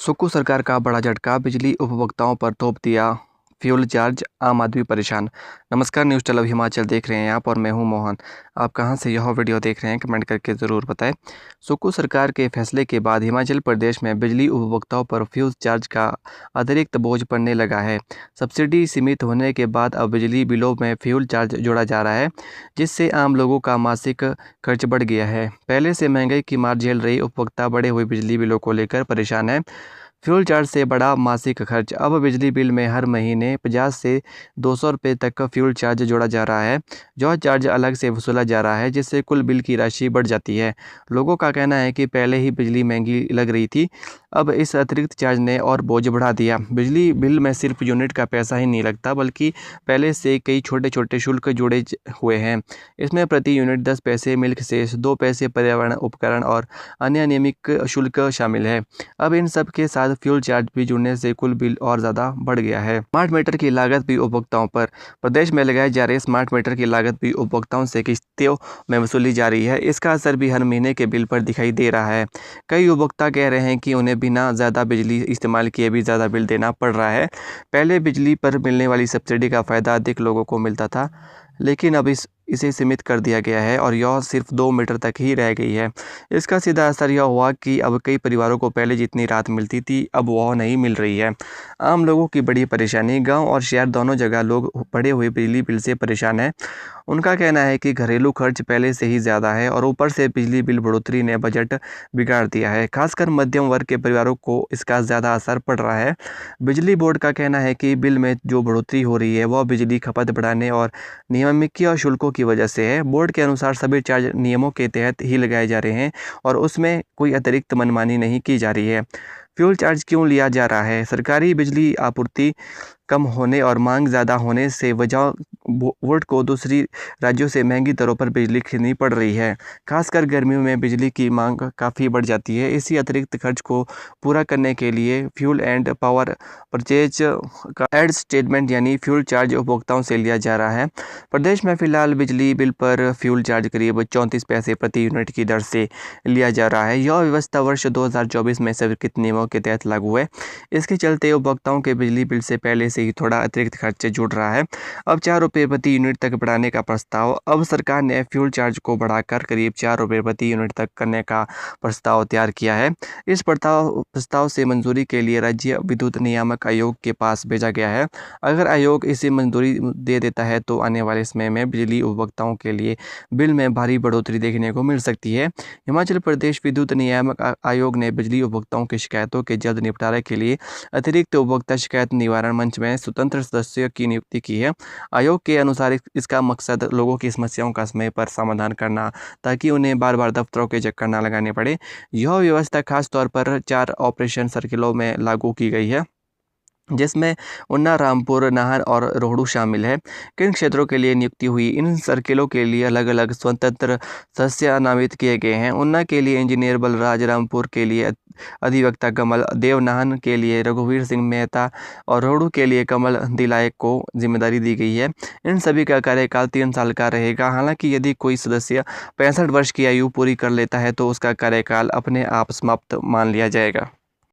सुक्कू सरकार का बड़ा झटका, बिजली उपभोक्ताओं पर थोप दिया फ्यूल चार्ज, आम आदमी परेशान। नमस्कार, न्यूज़ टलब हिमाचल देख रहे हैं आप और मैं हूं मोहन। आप कहां से यह वीडियो देख रहे हैं कमेंट करके ज़रूर बताएं। सुक्कू सरकार के फैसले के बाद हिमाचल प्रदेश में बिजली उपभोक्ताओं पर फ्यूल चार्ज का अतिरिक्त बोझ पड़ने लगा है। सब्सिडी सीमित होने के बाद अब बिजली बिलों में फ्यूल चार्ज जोड़ा जा रहा है, जिससे आम लोगों का मासिक खर्च बढ़ गया है। पहले से महंगाई की मार झेल रही उपभोक्ता बढ़े हुए बिजली बिलों को लेकर परेशान है। फ्यूल चार्ज से बड़ा मासिक खर्च। अब बिजली बिल में हर महीने 50 से 200 रुपये तक का फ्यूल चार्ज जोड़ा जा रहा है। जो चार्ज अलग से वसूला जा रहा है, जिससे कुल बिल की राशि बढ़ जाती है। लोगों का कहना है कि पहले ही बिजली महंगी लग रही थी, अब इस अतिरिक्त चार्ज ने और बोझ बढ़ा दिया। बिजली बिल में सिर्फ यूनिट का पैसा ही नहीं लगता, बल्कि पहले से कई छोटे छोटे शुल्क जुड़े हुए हैं। इसमें प्रति यूनिट 10 पैसे मिल्क सेस, 2 पैसे पर्यावरण उपकरण और अन्य नियमित शुल्क शामिल है। अब इन सब के साथ फ्यूल चार्ज भी जुड़ने से कुल बिल और ज़्यादा बढ़ गया है। स्मार्ट मीटर की लागत भी उपभोक्ताओं पर। प्रदेश में लगाए जा रहे स्मार्ट मीटर की लागत भी उपभोक्ताओं से किस्तों में वसूली जा रही है। इसका असर भी हर महीने के बिल पर दिखाई दे रहा है। कई उपभोक्ता कह रहे हैं कि उन्हें बिना ज़्यादा बिजली इस्तेमाल किए भी ज़्यादा बिल देना पड़ रहा है। पहले बिजली पर मिलने वाली सब्सिडी का फ़ायदा अधिक लोगों को मिलता था, लेकिन अब इसे सीमित कर दिया गया है और यह सिर्फ 2 मीटर तक ही रह गई है। इसका सीधा असर यह हुआ कि अब कई परिवारों को पहले जितनी राहत मिलती थी, अब वह नहीं मिल रही है। आम लोगों की बड़ी परेशानी। गांव और शहर दोनों जगह लोग बढ़े हुए बिजली बिल से परेशान हैं। उनका कहना है कि घरेलू खर्च पहले से ही ज़्यादा है और ऊपर से बिजली बिल बढ़ोतरी ने बजट बिगाड़ दिया है। खासकर मध्यम वर्ग के परिवारों को इसका ज़्यादा असर पड़ रहा है। बिजली बोर्ड का कहना है कि बिल में जो बढ़ोतरी हो रही है वह बिजली खपत बढ़ाने और नियामकीय शुल्कों की वजह से है। बोर्ड के अनुसार सभी चार्ज नियमों के तहत ही लगाए जा रहे हैं और उसमें कोई अतिरिक्त मनमानी नहीं की जा रही है। फ्यूल चार्ज क्यों लिया जा रहा है? सरकारी बिजली आपूर्ति कम होने और मांग ज़्यादा होने से वजह बोर्ड को दूसरी राज्यों से महंगी दरों पर बिजली खरीदनी पड़ रही है। खासकर गर्मियों में बिजली की मांग काफ़ी बढ़ जाती है। इसी अतिरिक्त खर्च को पूरा करने के लिए फ्यूल एंड पावर परचेज का एड स्टेटमेंट यानी फ्यूल चार्ज उपभोक्ताओं से लिया जा रहा है। प्रदेश में फिलहाल बिजली बिल पर फ्यूल चार्ज करीब 34 पैसे प्रति यूनिट की दर से लिया जा रहा है। यह व्यवस्था वर्ष 2024 में स्वीकृत नियमों के तहत लागू है। इसके चलते उपभोक्ताओं के बिजली बिल से पहले से ही थोड़ा अतिरिक्त खर्च जुड़ रहा है। अब 4 रुपये प्रति यूनिट तक बढ़ाने का प्रस्ताव। अब सरकार ने फ्यूल चार्ज को बढ़ाकर करीब 4 रुपये प्रति यूनिट तक करने का प्रस्ताव तैयार किया है। इस प्रस्ताव से मंजूरी के लिए राज्य विद्युत नियामक आयोग के पास भेजा गया है। अगर आयोग इसे मंजूरी दे देता है तो आने वाले समय में बिजली उपभोक्ताओं के लिए बिल में भारी बढ़ोतरी देखने को मिल सकती है। हिमाचल प्रदेश विद्युत नियामक आयोग ने बिजली उपभोक्ताओं की शिकायतों के जल्द निपटारे के लिए अतिरिक्त उपभोक्ता शिकायत निवारण मंच में स्वतंत्र सदस्य की नियुक्ति की है। आयोग के अनुसार इसका मकसद लोगों की समस्याओं का समय पर समाधान करना, ताकि उन्हें बार बार दफ्तरों के चक्कर न लगाने पड़े। यह व्यवस्था खास तौर पर 4 ऑपरेशन सर्किलों में लागू की गई है, जिसमें ऊना, रामपुर, नाहन और रोहडू शामिल है। किन क्षेत्रों के लिए नियुक्ति हुई? इन सर्किलों के लिए अलग अलग स्वतंत्र सदस्य नामित किए गए हैं। ऊना के लिए इंजीनियर बलराज, रामपुर के लिए अधिवक्ता कमल देव, नाहन के लिए रघुवीर सिंह मेहता और रोहडू के लिए कमल दिलायक को जिम्मेदारी दी गई है। इन सभी का कार्यकाल 3 साल का रहेगा। हालांकि यदि कोई सदस्य 65 वर्ष की आयु पूरी कर लेता है तो उसका कार्यकाल अपने आप समाप्त मान लिया जाएगा।